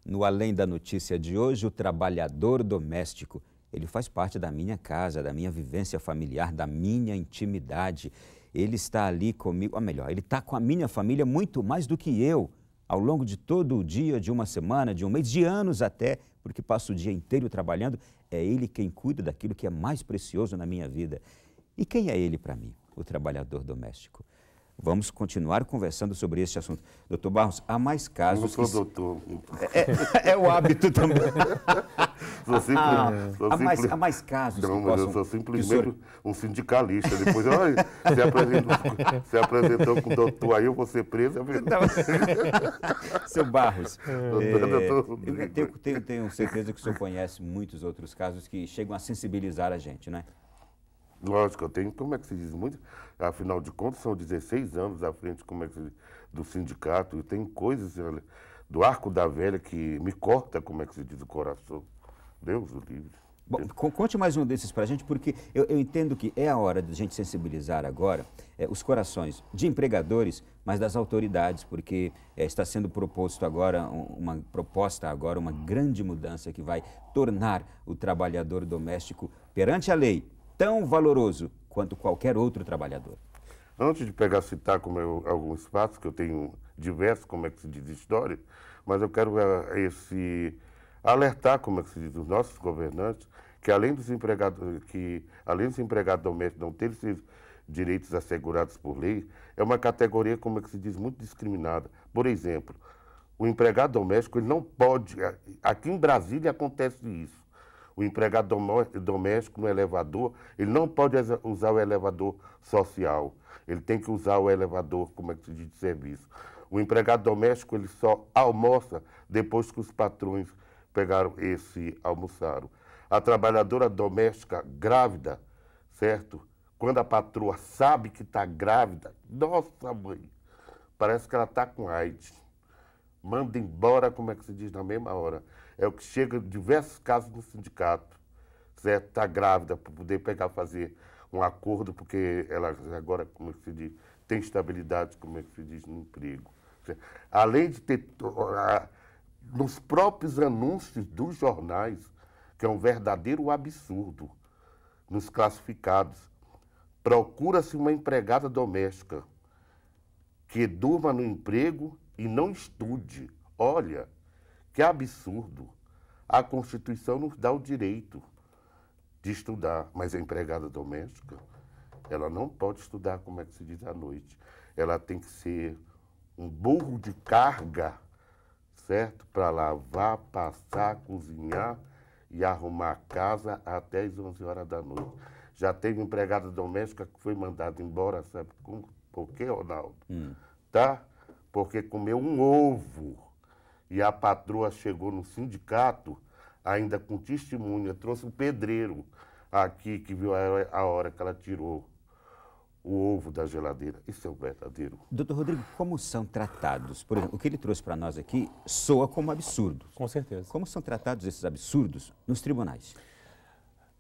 No Além da Notícia de hoje, o trabalhador doméstico. Ele faz parte da minha casa, da minha vivência familiar, da minha intimidade. Ele está ali comigo, ou melhor, ele está com a minha família muito mais do que eu, ao longo de todo o dia, de uma semana, de um mês, de anos até, porque passo o dia inteiro trabalhando. É ele quem cuida daquilo que é mais precioso na minha vida. E quem é ele para mim, o trabalhador doméstico? Vamos continuar conversando sobre esse assunto. Doutor Barros, há mais casos... Eu não sou doutor. É o hábito também. Há mais casos não, que mas possam... eu sou simplesmente um sindicalista. Depois, olha, se apresentou com o doutor, aí eu vou ser preso. Seu Barros, eu tenho certeza que o senhor conhece muitos outros casos que chegam a sensibilizar a gente, não é? Lógico, eu tenho, como é que se diz, muito, afinal de contas, são 16 anos à frente, como é que se diz, do sindicato, e tem coisas, olha, do arco da velha que me corta, como é que se diz, o coração. Deus o livre. Bom, conte mais um desses para a gente, porque eu entendo que é a hora de a gente sensibilizar agora os corações de empregadores, mas das autoridades, porque está sendo proposta agora uma grande mudança que vai tornar o trabalhador doméstico perante a lei tão valoroso quanto qualquer outro trabalhador. Antes de citar como alguns fatos, que eu tenho diversos, como é que se diz, história, mas eu quero alertar, como é que se diz, os nossos governantes, que além dos empregados domésticos não terem seus direitos assegurados por lei, é uma categoria, como é que se diz, muito discriminada. Por exemplo, o empregado doméstico, ele não pode, aqui em Brasília acontece isso, o empregado doméstico no elevador, ele não pode usar o elevador social. Ele tem que usar o elevador, como é que se diz, de serviço. O empregado doméstico, ele só almoça depois que os patrões almoçaram. A trabalhadora doméstica grávida, certo? Quando a patroa sabe que está grávida, nossa mãe, parece que ela está com AIDS. Manda embora, como é que se diz, na mesma hora. É o que chega em diversos casos no sindicato, certo? Está grávida para poder fazer um acordo, porque ela agora, como é que se diz, tem estabilidade, como é que se diz, no emprego. Certo? Além de ter, nos próprios anúncios dos jornais, que é um verdadeiro absurdo, nos classificados, procura-se uma empregada doméstica que durma no emprego e não estude. Olha, que absurdo. A Constituição nos dá o direito de estudar, mas a empregada doméstica, ela não pode estudar, como é que se diz, à noite. Ela tem que ser um burro de carga, certo? Para lavar, passar, cozinhar e arrumar a casa até as 11 horas da noite. Já teve empregada doméstica que foi mandada embora, sabe por quê, Ronaldo? Tá? Porque comeu um ovo. E a patroa chegou no sindicato, ainda com testemunha, trouxe um pedreiro aqui que viu a hora que ela tirou o ovo da geladeira. Isso é o verdadeiro. Doutor Rodrigo, como são tratados? Por exemplo, o que ele trouxe para nós aqui soa como absurdo. Com certeza. Como são tratados esses absurdos nos tribunais?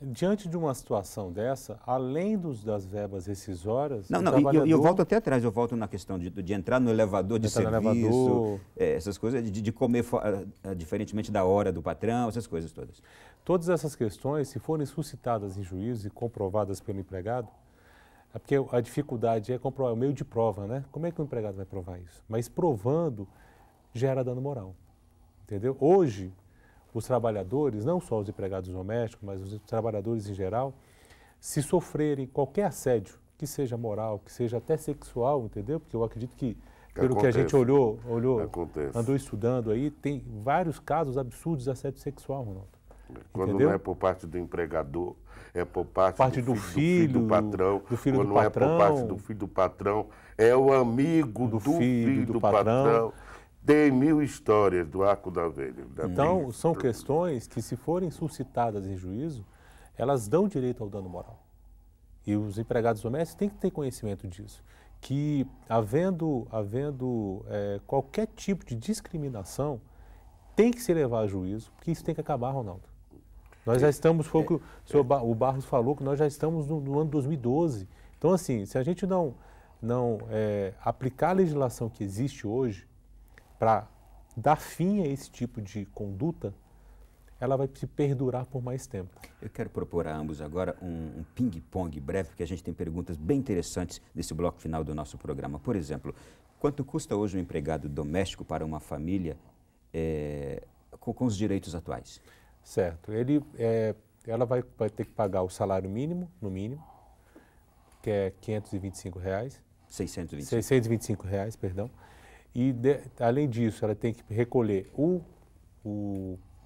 Diante de uma situação dessa, além das verbas rescisórias... Eu volto até atrás, eu volto na questão de entrar no elevador de serviço, essas coisas, de comer diferentemente da hora do patrão, essas coisas todas. Todas essas questões, se forem suscitadas em juízo e comprovadas pelo empregado, é porque a dificuldade é comprovar, é o meio de prova, né? Como é que o empregado vai provar isso? Mas provando gera dano moral, entendeu? Hoje, os trabalhadores, não só os empregados domésticos, mas os trabalhadores em geral, se sofrerem qualquer assédio, que seja moral, que seja até sexual, entendeu? Porque eu acredito que, pelo que a gente olhou andou estudando aí, tem vários casos absurdos de assédio sexual, Ronaldo. Quando entendeu? Não é por parte do empregador, é por parte do filho do patrão. Quando não é por parte do filho do patrão, é o amigo do filho do patrão. Tem mil histórias do arco da velha. Então, são questões que, se forem suscitadas em juízo, elas dão direito ao dano moral. E os empregados domésticos têm que ter conhecimento disso. Que, havendo qualquer tipo de discriminação, tem que se levar a juízo, porque isso tem que acabar, Ronaldo. Nós já estamos, o Barros falou que nós já estamos no ano 2012. Então, assim, se a gente não aplicar a legislação que existe hoje, para dar fim a esse tipo de conduta, ela vai se perdurar por mais tempo. Eu quero propor a ambos agora um ping-pong breve, porque a gente tem perguntas bem interessantes nesse bloco final do nosso programa. Por exemplo, quanto custa hoje um empregado doméstico para uma família com os direitos atuais? Certo. Ela vai ter que pagar o salário mínimo, no mínimo, que é R$ 525. 625. 625 reais, perdão. E, além disso, ela tem que recolher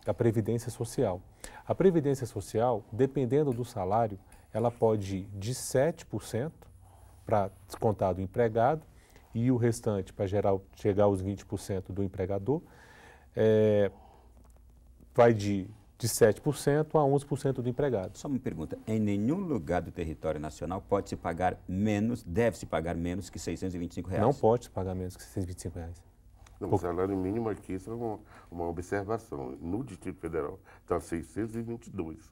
a Previdência Social. A Previdência Social, dependendo do salário, ela pode ir de 7% para descontar do empregado e o restante para chegar aos 20% do empregador, vai de 7% a 11% do empregado. Só uma pergunta, em nenhum lugar do território nacional pode-se pagar menos, deve-se pagar menos que R$ 625? Não pode pagar menos que R$ 625. Não, o salário mínimo aqui, isso é uma observação. No Distrito Federal está R$ 622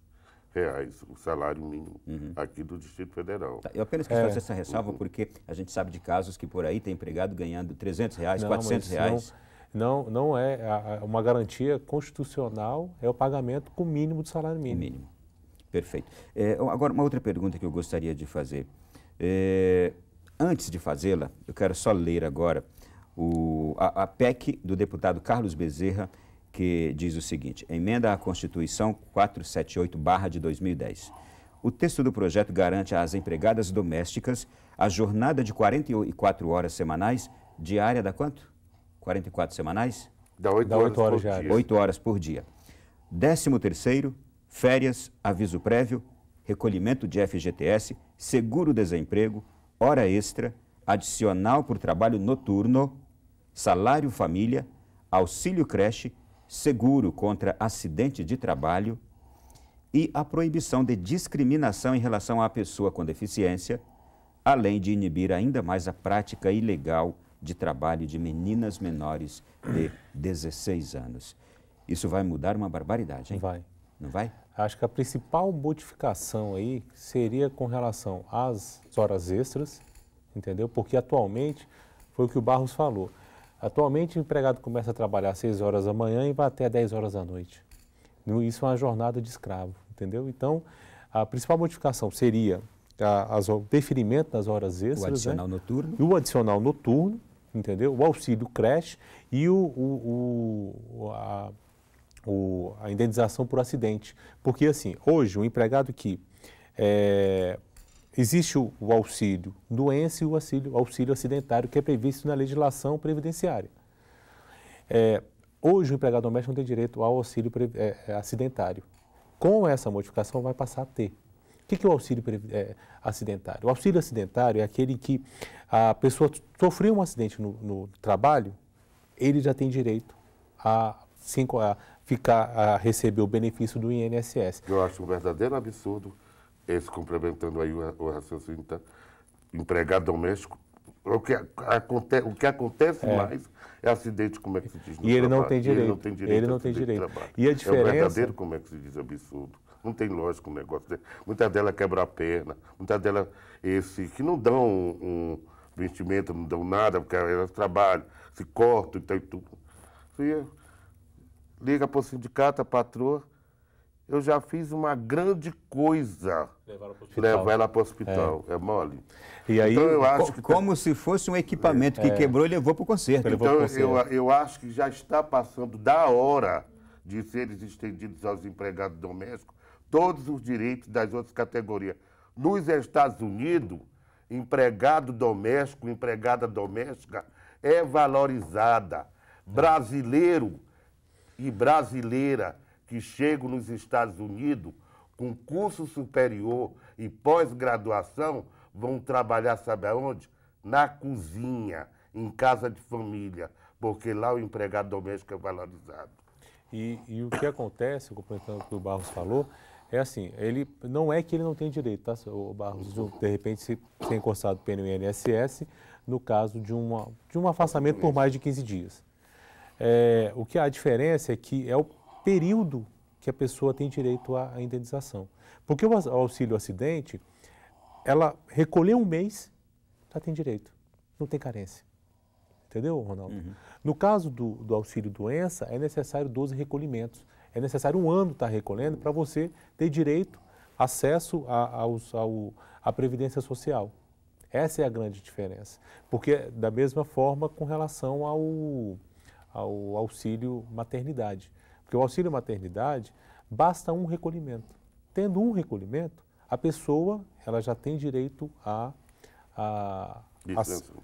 o salário mínimo aqui do Distrito Federal. Tá, eu apenas quis fazer essa ressalva porque a gente sabe de casos que por aí tem empregado ganhando R$ 300, R$ 400. Não é uma garantia constitucional, é o pagamento com o mínimo do salário mínimo. O mínimo. Perfeito. Agora, uma outra pergunta que eu gostaria de fazer. Antes de fazê-la, eu quero só ler agora a PEC do deputado Carlos Bezerra, que diz o seguinte: emenda à Constituição 478/2010. O texto do projeto garante às empregadas domésticas a jornada de 44 horas semanais, diária da quanto? 44 semanais? Dá 8 horas diárias. 8 horas por dia. 13º, férias, aviso prévio, recolhimento de FGTS, seguro-desemprego, hora extra, adicional por trabalho noturno, salário família, auxílio creche, seguro contra acidente de trabalho e a proibição de discriminação em relação à pessoa com deficiência, além de inibir ainda mais a prática ilegal de trabalho de meninas menores de 16 anos. Isso vai mudar uma barbaridade, hein? Vai. Não vai? Acho que a principal modificação aí seria com relação às horas extras, entendeu? Porque atualmente, foi o que o Barros falou, atualmente o empregado começa a trabalhar às 6 horas da manhã e vai até 10 horas da noite. Isso é uma jornada de escravo, entendeu? Então, a principal modificação seria o deferimento das horas extras, o adicional noturno. E o adicional noturno, entendeu? O auxílio creche e a indenização por acidente. Porque, assim, hoje, o empregado que existe o auxílio doença e o auxílio acidentário, que é previsto na legislação previdenciária. Hoje, o empregado doméstico não tem direito ao auxílio acidentário. Com essa modificação, vai passar a ter. O que é o auxílio acidentário? O auxílio acidentário é aquele que a pessoa sofreu um acidente no trabalho, ele já tem direito a receber o benefício do INSS. Eu acho um verdadeiro absurdo esse, complementando aí o raciocínio, tá? Empregado doméstico, o que acontece mais é acidente, como é que se diz no E ele trabalho. não tem direito. Ele não tem direito. Ele não tem direito. E a É um diferença... verdadeiro, como é que se diz, absurdo. Não tem lógica um negócio dele. Muitas delas quebram a perna, muitas delas que não dão um investimento, não dão nada, porque elas trabalham, se cortam e tudo. Você liga para o sindicato, a patroa, eu já fiz uma grande coisa. Levar ela para o hospital. É mole. E aí, então, eu acho que como se fosse um equipamento que quebrou e levou para o conserto. Então, eu acho que já está passando da hora de serem estendidos aos empregados domésticos todos os direitos das outras categorias. Nos Estados Unidos, empregado doméstico, empregada doméstica é valorizada. Brasileiro e brasileira que chegam nos Estados Unidos com curso superior e pós-graduação vão trabalhar, sabe aonde? Na cozinha, em casa de família, porque lá o empregado doméstico é valorizado. E o que acontece, complementando o que o Barros falou, é assim, não é que ele não tem direito, tá, o Barros, de repente ser encostado pelo INSS no caso de um afastamento por mais de 15 dias. O que a diferença é que é o período que a pessoa tem direito à indenização. Porque o auxílio acidente, ela recolheu um mês, já tem direito, não tem carência. Entendeu, Ronaldo? No caso do auxílio-doença, é necessário 12 recolhimentos. É necessário 1 ano estar recolhendo para você ter direito, acesso à Previdência Social. Essa é a grande diferença. Porque, da mesma forma, com relação ao auxílio maternidade. Porque o auxílio maternidade, basta 1 recolhimento. Tendo 1 recolhimento, a pessoa ela já tem direito à licença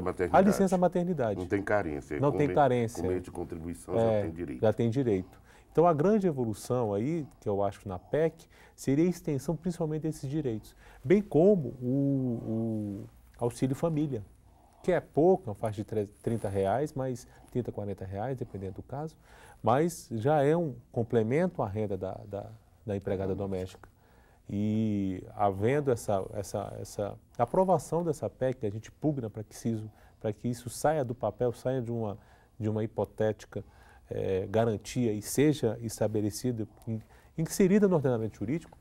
maternidade. A licença maternidade. Não tem carência. Não tem carência. Com meio de contribuição já tem direito. Já tem direito. Então, a grande evolução aí, que eu acho na PEC, seria a extensão principalmente desses direitos. Bem como o Auxílio Família, que é pouco, uma faixa de R$30, mas R$30, R$40, dependendo do caso, mas já é um complemento à renda da empregada doméstica. E havendo essa aprovação dessa PEC, a gente pugna para que isso saia do papel, saia de uma hipotética garantia e seja estabelecida, inserida no ordenamento jurídico,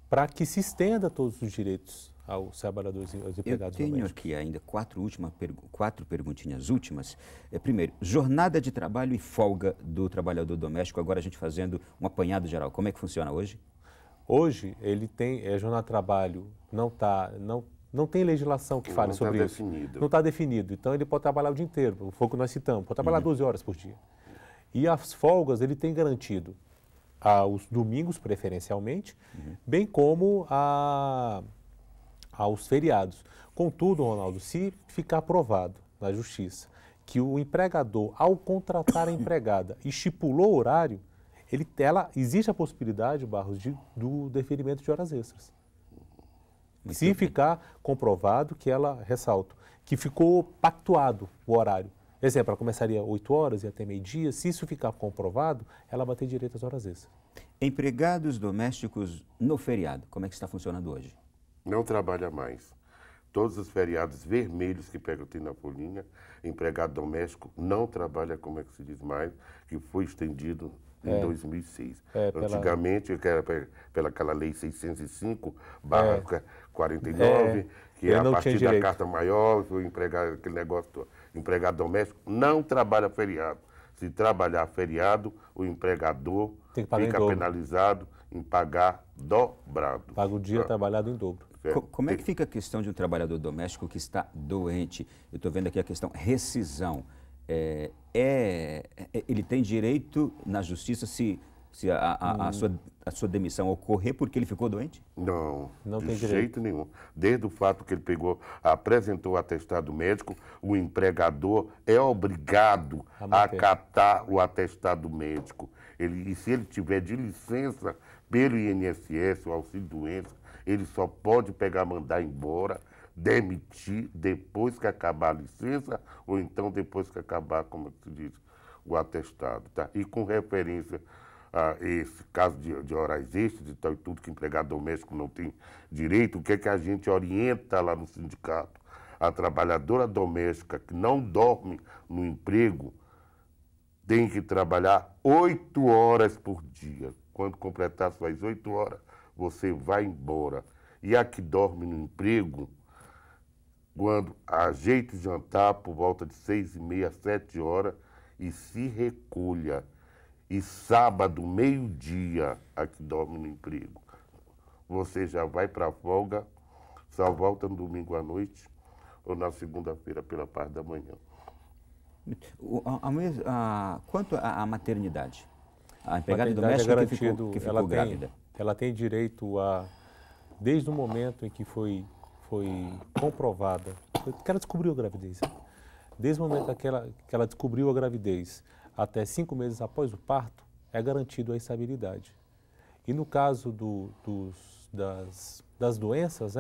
para que se estenda todos os direitos aos trabalhadores e aos empregados domésticos. Eu tenho aqui ainda 4 perguntinhas últimas. Primeiro, jornada de trabalho e folga do trabalhador doméstico, agora a gente fazendo um apanhado geral. Como é que funciona hoje? Hoje, ele tem jornada de trabalho, não tem legislação que fale sobre isso. Não está definido. Então, ele pode trabalhar o dia inteiro, foi o que nós citamos, pode trabalhar 12 horas por dia. E as folgas, ele tem garantido aos domingos, preferencialmente, bem como aos feriados. Contudo, Ronaldo, se ficar provado na Justiça que o empregador, ao contratar a empregada, estipulou o horário, existe a possibilidade, Barros, do deferimento de horas extras. Se ficar comprovado que ressalto, que ficou pactuado o horário. Exemplo, ela começaria 8 horas e até meio-dia, se isso ficar comprovado, ela vai ter direito às horas extras. Empregados domésticos no feriado, como é que está funcionando hoje? Não trabalha mais. Todos os feriados vermelhos que pega na folhinha, empregado doméstico não trabalha, como é que se diz mais, que foi estendido em 2006. Antigamente, que era pela aquela lei 605/49, que é a partir da carta maior, o empregado, aquele negócio todo. Empregado doméstico não trabalha feriado. Se trabalhar feriado, o empregador fica penalizado em pagar dobrado. Paga o dia trabalhado em dobro. Como é que fica a questão de um trabalhador doméstico que está doente? Eu estou vendo aqui a questão rescisão. Ele tem direito na justiça se a sua demissão ocorrer porque ele ficou doente? Não tem de direito. Jeito nenhum. Desde o fato que ele apresentou o atestado médico, o empregador é obrigado a acatar o atestado médico. E se ele tiver de licença pelo INSS, o auxílio-doença, ele só pode mandar embora, demitir depois que acabar a licença ou então depois que acabar, como se diz, o atestado. Tá? E com referência a esse caso de horas extras e tal e tudo, que empregado doméstico não tem direito, o que é que a gente orienta lá no sindicato? A trabalhadora doméstica que não dorme no emprego tem que trabalhar 8 horas por dia. Quando completar suas 8 horas, você vai embora. E a que dorme no emprego, quando ajeite o jantar por volta de 6h30, 7 horas e se recolha. E sábado, meio-dia, a que dorme no emprego. Você já vai para a folga, só volta no domingo à noite ou na segunda-feira pela parte da manhã. Quanto à maternidade? A empregada doméstica que ficou grávida. Ela tem direito desde o momento em que foi comprovada, que ela descobriu a gravidez, desde o momento que ela descobriu a gravidez até 5 meses após o parto, é garantido a estabilidade. E no caso das doenças,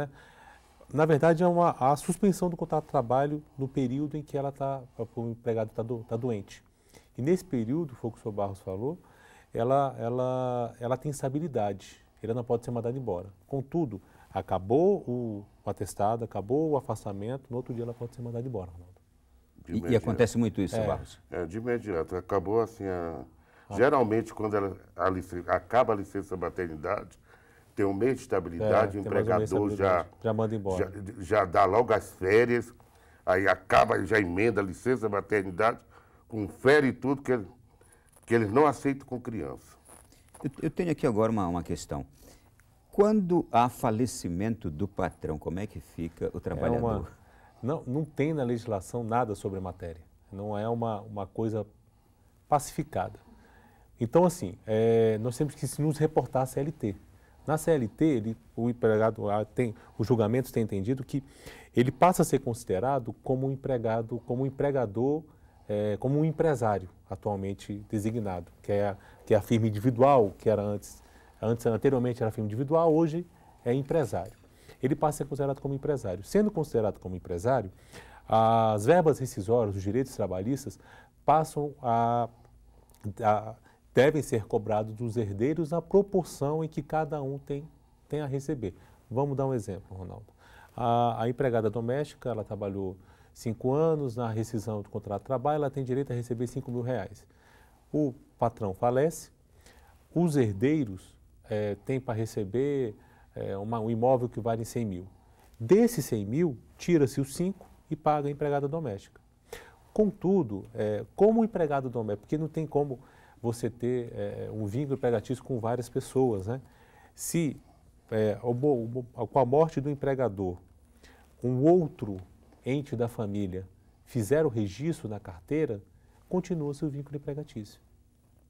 na verdade é a suspensão do contrato de trabalho no período em que o empregado está doente. E nesse período, foi o que o senhor Barros falou, ela tem estabilidade, ele não pode ser mandado embora. Contudo, acabou o atestado, acabou o afastamento, no outro dia ela pode ser mandada embora, Ronaldo. E acontece muito isso, Barros? De imediato. Acabou assim, geralmente quando acaba a licença maternidade, tem um mês de estabilidade, o empregador já manda embora. Já dá logo as férias aí acaba, já emenda a licença maternidade, com férias e tudo, que eles não aceitam com criança. Eu tenho aqui agora uma questão. Quando há falecimento do patrão, como é que fica o trabalhador? Não tem na legislação nada sobre a matéria. Não é uma coisa pacificada. Então, assim, nós temos que nos reportar à CLT. Na CLT, o empregado, os julgamentos têm entendido que ele passa a ser considerado como um empregado, como um empregador, como um empresário atualmente designado, que é a firma individual, que era anteriormente era firma individual, hoje é empresário. Ele passa a ser considerado como empresário. Sendo considerado como empresário, as verbas rescisórias, os direitos trabalhistas, devem ser cobrados dos herdeiros na proporção em que cada um tem a receber. Vamos dar um exemplo, Ronaldo. A empregada doméstica, ela trabalhou 5 anos, na rescisão do contrato de trabalho, ela tem direito a receber R$5.000. O patrão falece, os herdeiros têm para receber um imóvel que vale 100 mil. Desses 100 mil, tira-se os 5 e paga a empregada doméstica. Contudo, como empregado doméstico, porque não tem como você ter um vínculo empregatício com várias pessoas, né? Se, com a morte do empregador, um outro ente da família fizer o registro na carteira, continua-se o vínculo empregatício.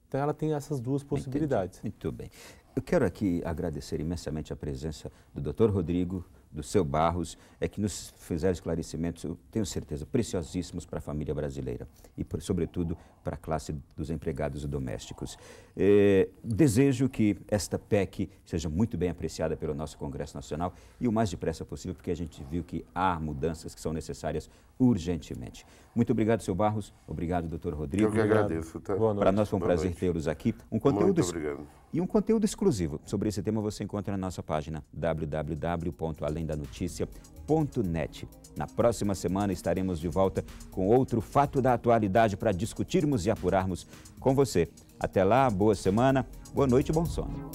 Então, ela tem essas duas possibilidades. Entendi. Muito bem. Eu quero aqui agradecer imensamente a presença do Dr. Rodrigo, do seu Barros, que nos fizeram esclarecimentos, eu tenho certeza, preciosíssimos para a família brasileira e, sobretudo, para a classe dos empregados domésticos. Desejo que esta PEC seja muito bem apreciada pelo nosso Congresso Nacional e o mais depressa possível, porque a gente viu que há mudanças que são necessárias urgentemente. Muito obrigado, seu Barros. Obrigado, doutor Rodrigo. Eu que agradeço. Tá? Para nós foi um prazer tê-los aqui. Muito obrigado. E um conteúdo exclusivo sobre esse tema você encontra na nossa página www.alemdanoticia.net. Na próxima semana estaremos de volta com outro fato da atualidade para discutirmos e apurarmos com você. Até lá, boa semana, boa noite e bom sono.